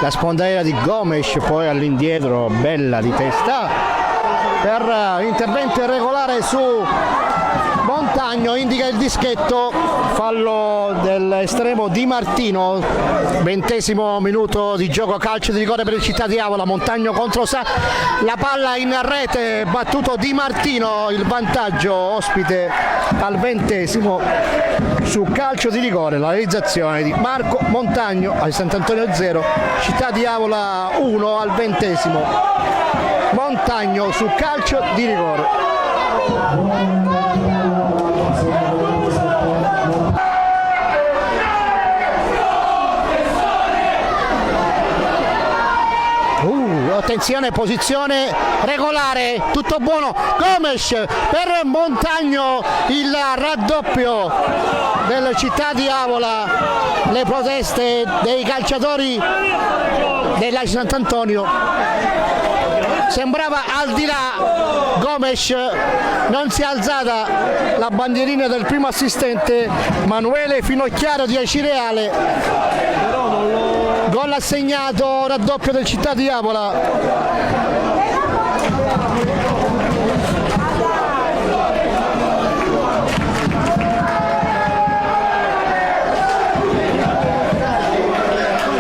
la sponda aerea di Gomes, poi all'indietro bella di testa per intervento irregolare su Montagno, indica il dischetto, fallo dell'estremo Di Martino. 20° minuto di gioco, calcio di rigore per il Città di Avola. Montagno contro la palla in rete, battuto Di Martino, il vantaggio ospite al 20° su calcio di rigore, la realizzazione di Marco Montagno. A Sant'Antonio 0, Città di Avola 1 al 20°. Montagno su calcio di rigore. Attenzione, posizione regolare, tutto buono. Gomes per Montagno, il raddoppio del Città di Avola. Le proteste dei calciatori dell'Aci Sant'Antonio, sembrava al di là. Gomes, non si è alzata la bandierina del primo assistente Manuele Finocchiaro di Acireale. Gol assegnato, raddoppio del Città di Avola.